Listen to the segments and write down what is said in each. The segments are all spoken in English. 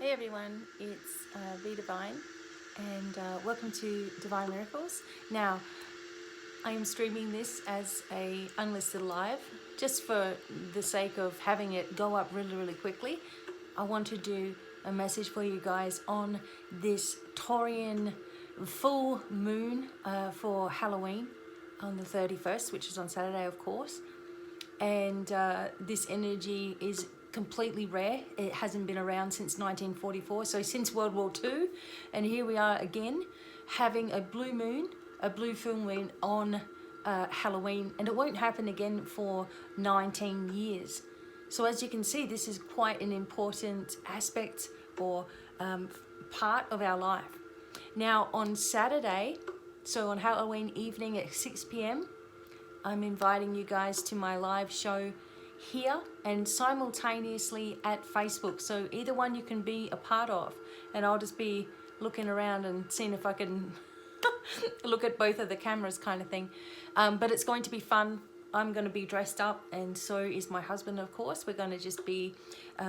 Hey everyone, it's BDevine and welcome to Divine Miracles. Now, I am streaming this as a unlisted live just for the sake of having it go up really quickly. I want to do a message for you guys on this Taurian full moon for Halloween on the 31st, which is on Saturday, of course. And this energy is completely rare. It hasn't been around since 1944, so since World War II, and here we are again having a blue moon, a blue full moon on Halloween, and it won't happen again for 19 years. So as you can see, this is quite an important aspect or part of our life. Now on Saturday, so on Halloween evening at 6 p.m, I'm inviting you guys to my live show here and simultaneously at Facebook. So either one you can be a part of, and I'll just be looking around and seeing if I can look at both of the cameras kind of thing. But it's going to be fun. I'm going to be dressed up, and so is my husband, of course. We're going to just be,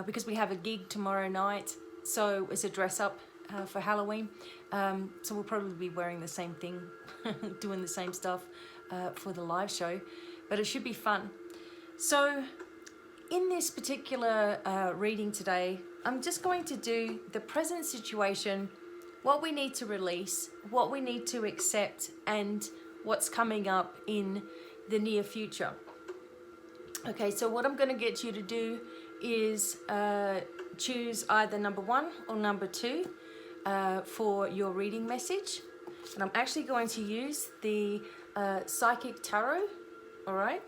because we have a gig tomorrow night, so it's a dress up for Halloween. So we'll probably be wearing the same thing, doing the same stuff for the live show, but it should be fun. So in this particular reading today, I'm just going to do the present situation, what we need to release, what we need to accept, and what's coming up in the near future. Okay, so what I'm going to get you to do is choose either number 1 or number 2 for your reading message. And I'm actually going to use the Psychic Tarot, all right?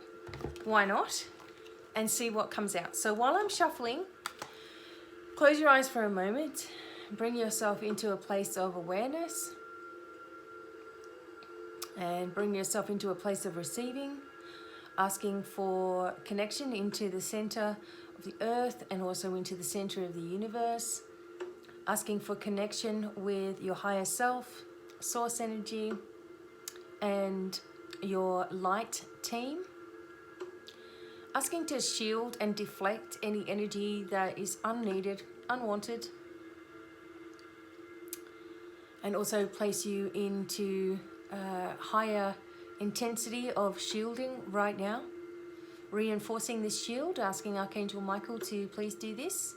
Why not? And see what comes out. So while I'm shuffling, close your eyes for a moment. Bring yourself into a place of awareness. And bring yourself into a place of receiving, asking for connection into the center of the earth and also into the center of the universe. Asking for connection with your higher self, source energy, and your light team. Asking to shield and deflect any energy that is unneeded, unwanted. And also place you into higher intensity of shielding right now. Reinforcing this shield, asking Archangel Michael to please do this.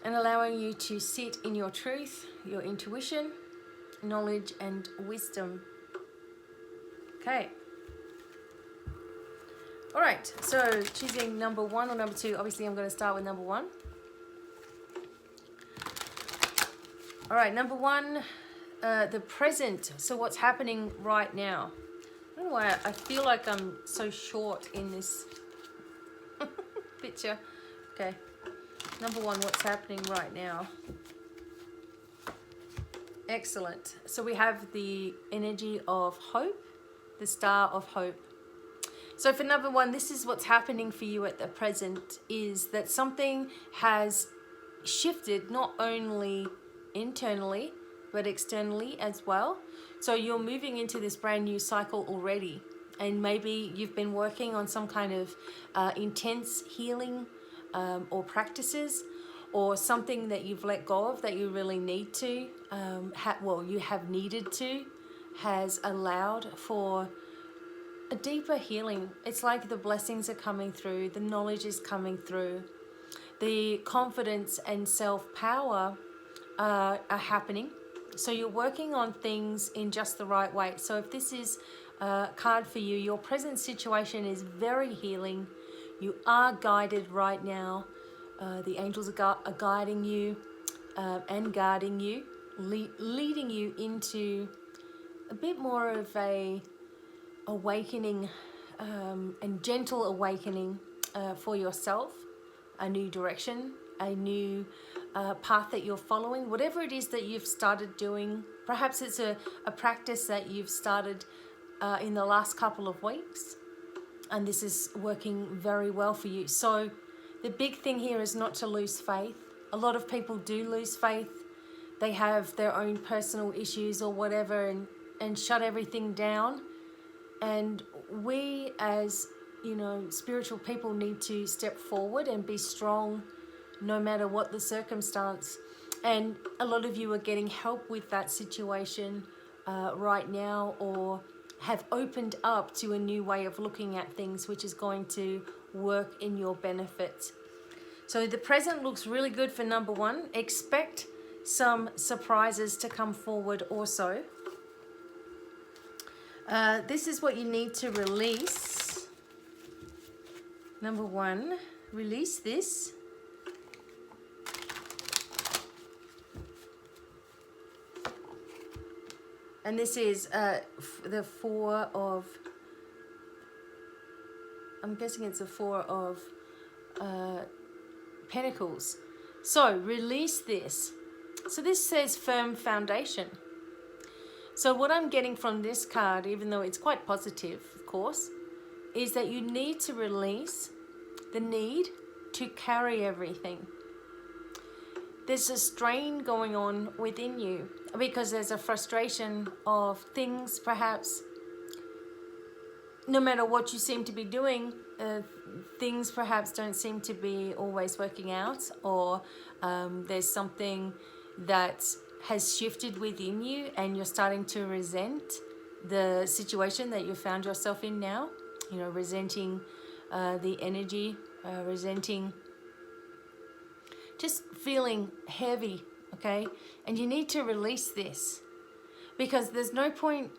And allowing you to sit in your truth, your intuition, knowledge and wisdom. Okay. All right, so choosing number 1 or number 2. Obviously, I'm going to start with number 1. All right, number 1, the present. So what's happening right now? I don't know why I feel like I'm so short in this picture. Okay, number 1, what's happening right now? Excellent. So we have the energy of hope, the star of hope. So for number 1, this is what's happening for you at the present, is that something has shifted not only internally, but externally as well. So you're moving into this brand new cycle already. And maybe you've been working on some kind of intense healing or practices, or something that you've let go of that you really need to, you have needed to, has allowed for a deeper healing. It's like the blessings are coming through, the knowledge is coming through, the confidence and self-power are happening. So you're working on things in just the right way. So if this is a card for you, your present situation is very healing. You are guided right now. The angels are guiding you and guarding you, leading you into a bit more of a awakening and gentle awakening for yourself, a new direction, a new path that you're following, whatever it is that you've started doing. Perhaps it's a practice that you've started in the last couple of weeks, and this is working very well for you. So the big thing here is not to lose faith. A lot of people do lose faith. They have their own personal issues or whatever and shut everything down. And we as, spiritual people need to step forward and be strong no matter what the circumstance. And a lot of you are getting help with that situation right now, or have opened up to a new way of looking at things, which is going to work in your benefit. So the present looks really good for number one. Expect some surprises to come forward also. This is what you need to release. Number one, release this. And this is the Four of, I'm guessing it's the Four of Pentacles. So release this. So this says firm foundation. So what I'm getting from this card, even though it's quite positive, of course, is that you need to release the need to carry everything. There's a strain going on within you because there's a frustration of things, perhaps, no matter what you seem to be doing, things perhaps don't seem to be always working out, or there's something that has shifted within you and you're starting to resent the situation that you found yourself in now. You know, resenting the energy, resenting, just feeling heavy, okay? And you need to release this, because there's no point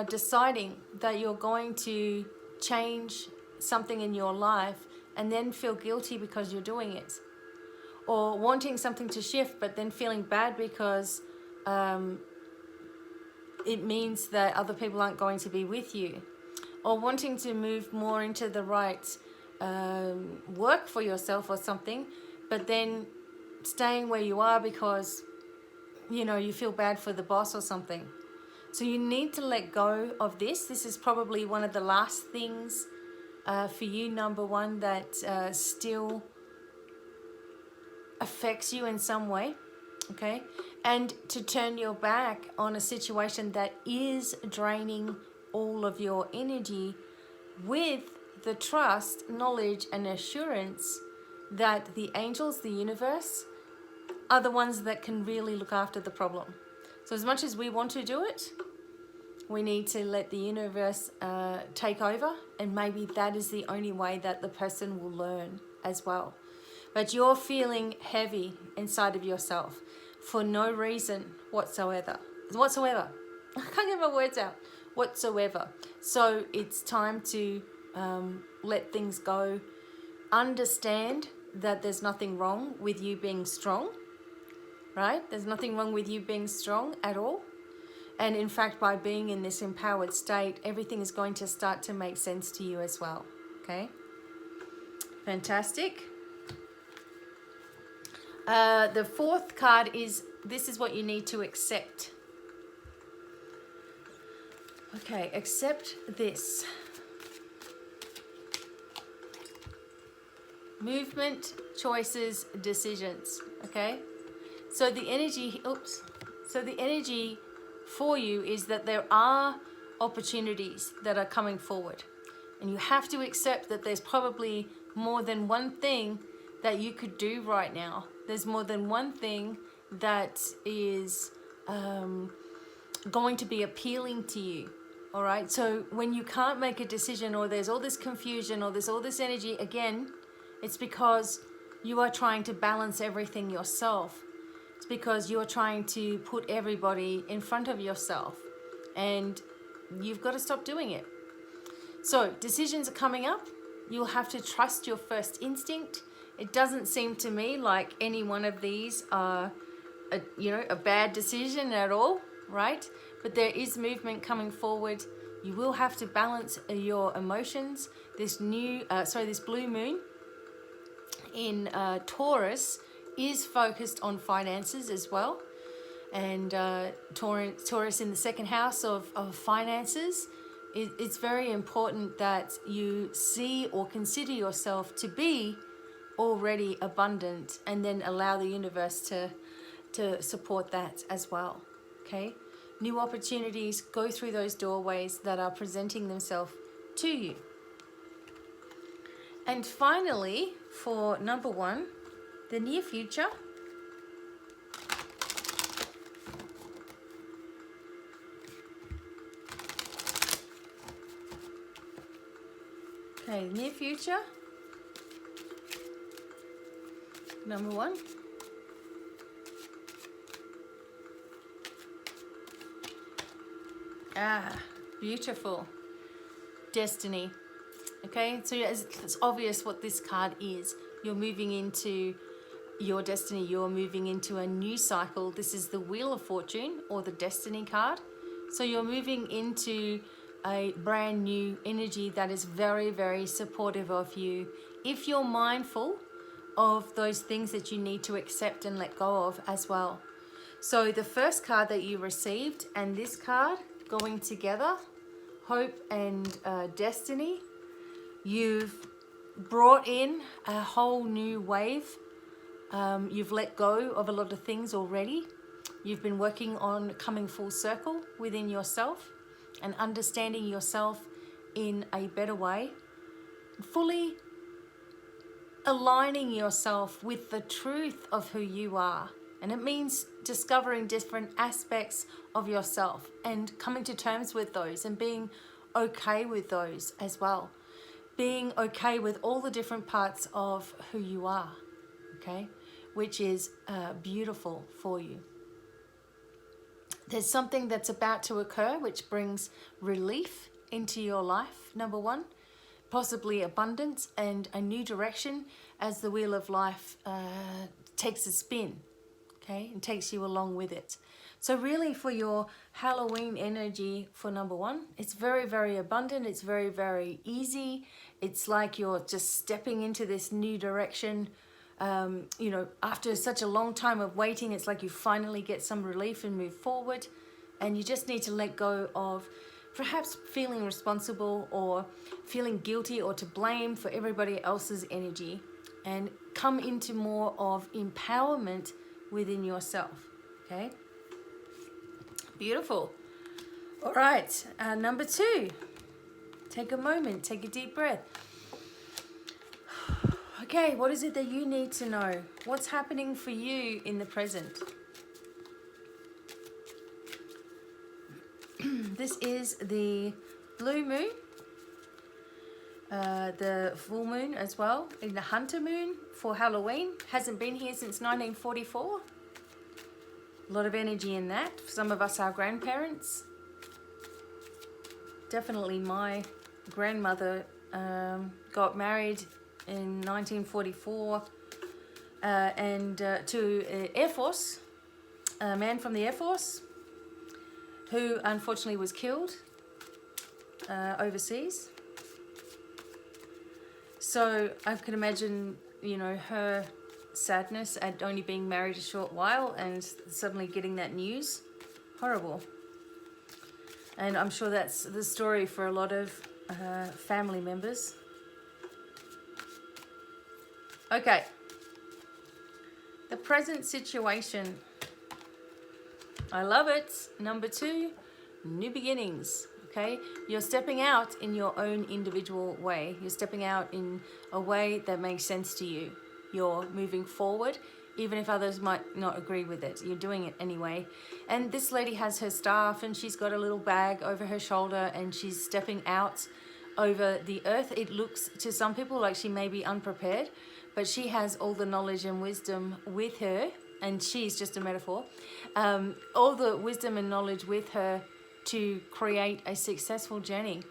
deciding that you're going to change something in your life and then feel guilty because you're doing it, or wanting something to shift but then feeling bad because it means that other people aren't going to be with you, or wanting to move more into the right work for yourself or something, but then staying where you are because, you know, you feel bad for the boss or something. So you need to let go of this. This is probably one of the last things for you, number one, that still affects you in some way, okay? And to turn your back on a situation that is draining all of your energy, with the trust, knowledge, and assurance that the angels, the universe, are the ones that can really look after the problem. So as much as we want to do it, we need to let the universe take over, and maybe that is the only way that the person will learn as well. But you're feeling heavy inside of yourself for no reason whatsoever. I can't get my words out. Whatsoever. So it's time to let things go. Understand that there's nothing wrong with you being strong, right? There's nothing wrong with you being strong at all. And in fact, by being in this empowered state, everything is going to start to make sense to you as well, okay? Fantastic. The fourth card is, this is what you need to accept. Okay, accept this. Movement, choices, decisions, okay? So the energy, for you is that there are opportunities that are coming forward, and you have to accept that there's probably more than one thing that you could do right now. There's more than one thing that is going to be appealing to you. All right, so when you can't make a decision, or there's all this confusion, or there's all this energy, again, it's because you are trying to balance everything yourself. It's because you're trying to put everybody in front of yourself, and you've got to stop doing it. So decisions are coming up. You'll have to trust your first instinct. It doesn't seem to me like any one of these are a bad decision at all, right? But there is movement coming forward. You will have to balance your emotions. This blue moon in Taurus is focused on finances as well. And Taurus in the second house of finances, it's very important that you see or consider yourself to be already abundant, and then allow the universe to support that as well, okay? New opportunities, go through those doorways that are presenting themselves to you. And finally, for number one, the near future. Okay, near future. Number 1. Ah, beautiful. Destiny. Okay, so it's obvious what this card is. You're moving into your destiny. You're moving into a new cycle. This is the Wheel of Fortune, or the Destiny card. So you're moving into a brand new energy that is very, very supportive of you. If you're mindful of those things that you need to accept and let go of as well. So the first card that you received and this card going together, Hope and Destiny, you've brought in a whole new wave. You've let go of a lot of things already. You've been working on coming full circle within yourself and understanding yourself in a better way. Fully aligning yourself with the truth of who you are. And it means discovering different aspects of yourself and coming to terms with those and being okay with those as well. Being okay with all the different parts of who you are, okay? Which is beautiful for you. There's something that's about to occur which brings relief into your life, number 1. Possibly abundance and a new direction as the wheel of life takes a spin, okay, and takes you along with it. So really for your Halloween energy for number 1, it's very, very abundant. It's very, very easy. It's like you're just stepping into this new direction. You know, after such a long time of waiting, it's like you finally get some relief and move forward. And you just need to let go of perhaps feeling responsible or feeling guilty or to blame for everybody else's energy, and come into more of empowerment within yourself. Okay, beautiful. All right, number 2, take a moment, take a deep breath. Okay, what is it that you need to know? What's happening for you in the present? This is the blue moon, the full moon as well, in the hunter moon for Halloween. Hasn't been here since 1944. A lot of energy in that. For some of us, our grandparents. Definitely my grandmother got married in 1944 and to Air Force, a man from the Air Force who unfortunately was killed overseas. So I can imagine, you know, her sadness at only being married a short while and suddenly getting that news. Horrible. And I'm sure that's the story for a lot of family members. Okay. The present situation. I love it. Number 2, new beginnings. Okay, you're stepping out in your own individual way. You're stepping out in a way that makes sense to you. You're moving forward, even if others might not agree with it. You're doing it anyway. And this lady has her staff and she's got a little bag over her shoulder and she's stepping out over the earth. It looks to some people like she may be unprepared, but she has all the knowledge and wisdom with her, and she's just a metaphor. All the wisdom and knowledge with her to create a successful journey.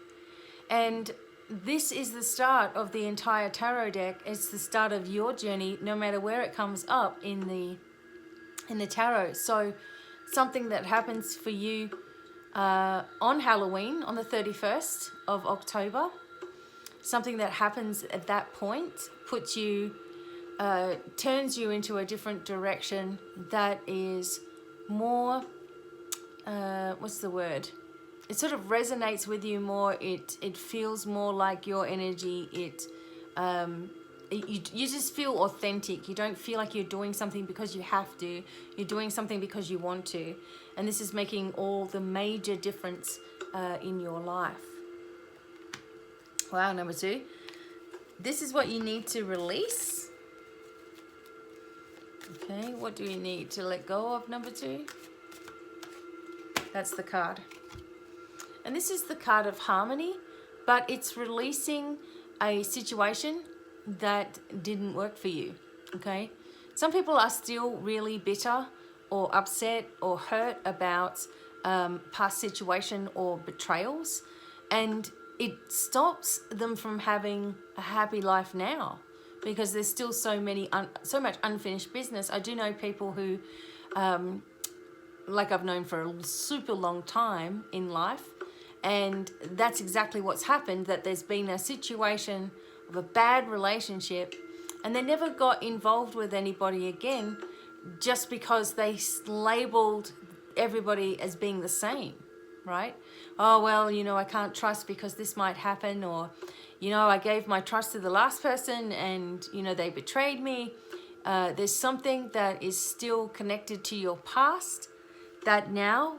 And this is the start of the entire tarot deck. It's the start of your journey, no matter where it comes up in the tarot. So something that happens for you on Halloween, on the 31st of October, something that happens at that point puts you, turns you into a different direction that is more, what's the word? It sort of resonates with you more. It feels more like your energy. You just feel authentic. You don't feel like you're doing something because you have to. You're doing something because you want to. And this is making all the major difference in your life. Wow, number 2. This is what you need to release. Okay, what do you need to let go of, number 2? That's the card. And this is the card of harmony, but it's releasing a situation that didn't work for you, okay? Some people are still really bitter or upset or hurt about past situation or betrayals, and it stops them from having a happy life now because there's still so much unfinished business. I do know people who, like I've known for a super long time in life, and that's exactly what's happened, that there's been a situation of a bad relationship and they never got involved with anybody again just because they labeled everybody as being the same, right? Oh, well, I can't trust because this might happen, or, I gave my trust to the last person and, they betrayed me. There's something that is still connected to your past that now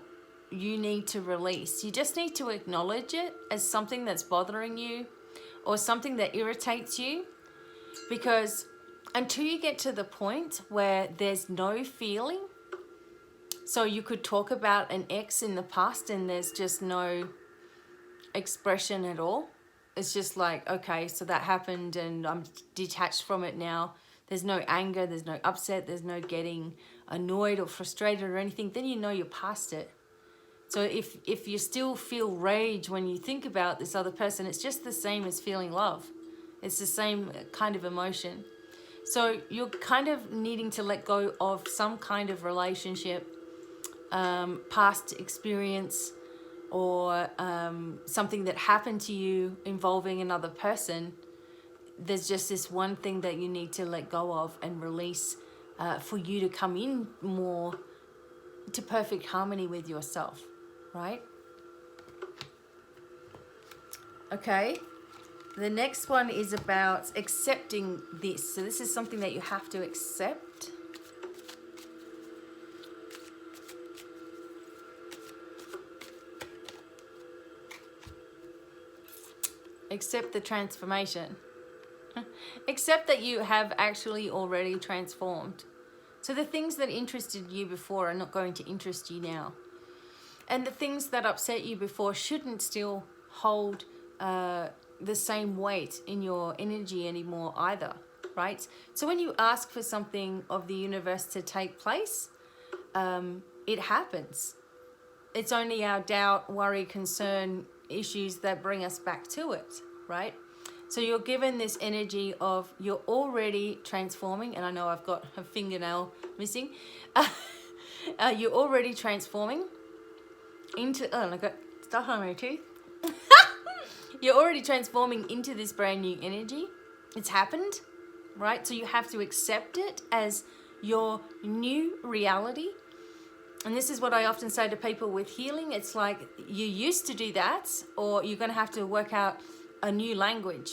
you need to release. You just need to acknowledge it as something that's bothering you or something that irritates you, because until you get to the point where there's no feeling, so you could talk about an ex in the past and there's just no expression at all. It's just like, okay, so that happened and I'm detached from it now. There's no anger, there's no upset, there's no getting annoyed or frustrated or anything. Then you're past it. So if you still feel rage when you think about this other person, it's just the same as feeling love. It's the same kind of emotion. So you're kind of needing to let go of some kind of relationship, past experience, or something that happened to you involving another person. There's just this one thing that you need to let go of and release for you to come in more to perfect harmony with yourself, right? Okay, the next one is about accepting this. So this is something that you have to accept. Accept the transformation. Accept that you have actually already transformed. So the things that interested you before are not going to interest you now. And the things that upset you before shouldn't still hold the same weight in your energy anymore either, right? So when you ask for something of the universe to take place, it happens. It's only our doubt, worry, concern, issues that bring us back to it, right? So you're given this energy of you're already transforming, and I know I've got a fingernail missing. You're already transforming into, I got stuff on my tooth. You're already transforming into this brand new energy. It's happened, right? So you have to accept it as your new reality. And this is what I often say to people with healing. It's like you used to do that, or you're going to have to work out a new language.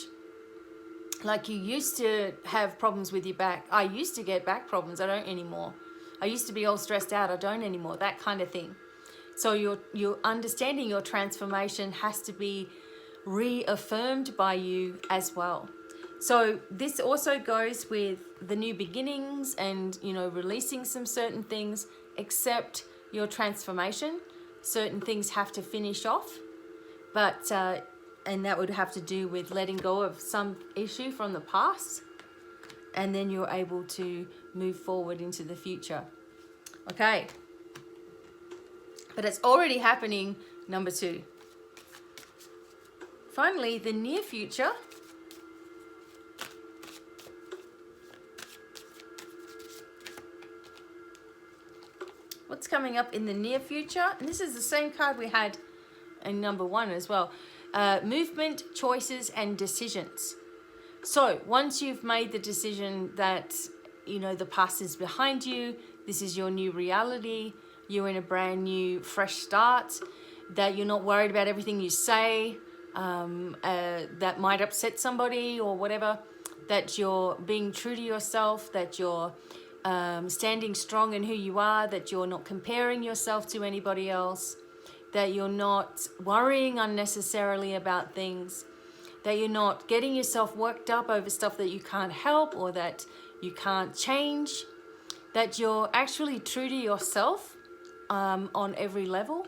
Like you used to have problems with your back. I used to get back problems. I don't anymore. I used to be all stressed out. I don't anymore. That kind of thing. So your understanding your transformation has to be reaffirmed by you as well. So this also goes with the new beginnings and, releasing some certain things. Accept your transformation. Certain things have to finish off, but and that would have to do with letting go of some issue from the past, and then you're able to move forward into the future. Okay, but it's already happening, number 2. Finally, the near future. What's coming up in the near future? And this is the same card we had in number 1 as well. Movement, choices, and decisions. So once you've made the decision that, the past is behind you, this is your new reality, you're in a brand new, fresh start, that you're not worried about everything you say, that might upset somebody or whatever, that you're being true to yourself, that you're standing strong in who you are, that you're not comparing yourself to anybody else, that you're not worrying unnecessarily about things, that you're not getting yourself worked up over stuff that you can't help or that you can't change, that you're actually true to yourself on every level,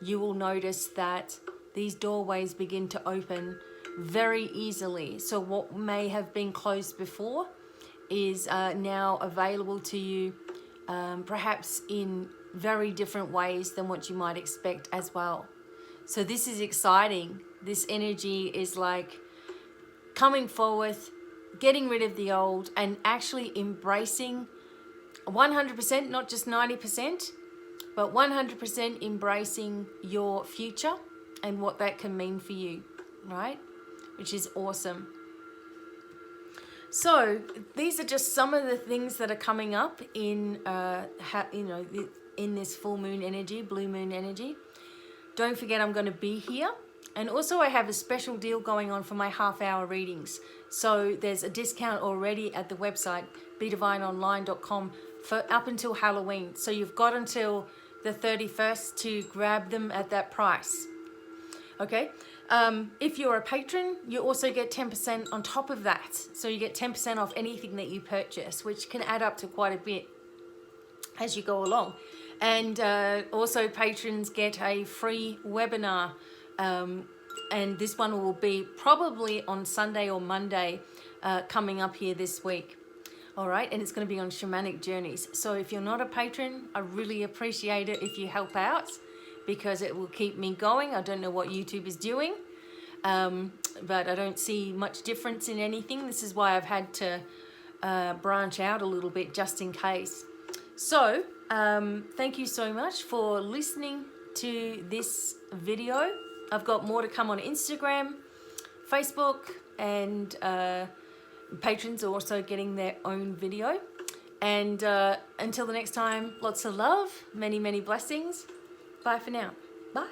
you will notice that these doorways begin to open very easily. So what may have been closed before is now available to you, perhaps in very different ways than what you might expect as well. So this is exciting. This energy is like coming forth, getting rid of the old, and actually embracing 100%, not just 90%, but 100% embracing your future and what that can mean for you, right? Which is awesome. So these are just some of the things that are coming up in, in this full moon energy, blue moon energy. Don't forget, I'm going to be here. And also I have a special deal going on for my half-hour readings. So there's a discount already at the website, BDevineOnline.com, for up until Halloween. So you've got until the 31st to grab them at that price. Okay? If you're a patron, you also get 10% on top of that. So you get 10% off anything that you purchase, which can add up to quite a bit as you go along. And also patrons get a free webinar, and this one will be probably on Sunday or Monday coming up here this week. All right, and it's going to be on shamanic journeys. So if you're not a patron, I really appreciate it if you help out, because it will keep me going. I don't know what YouTube is doing, but I don't see much difference in anything. This is why I've had to branch out a little bit just in case. So thank you so much for listening to this video. I've got more to come on Instagram, Facebook, and patrons are also getting their own video. And until the next time, lots of love, many, many blessings. Bye for now. Bye.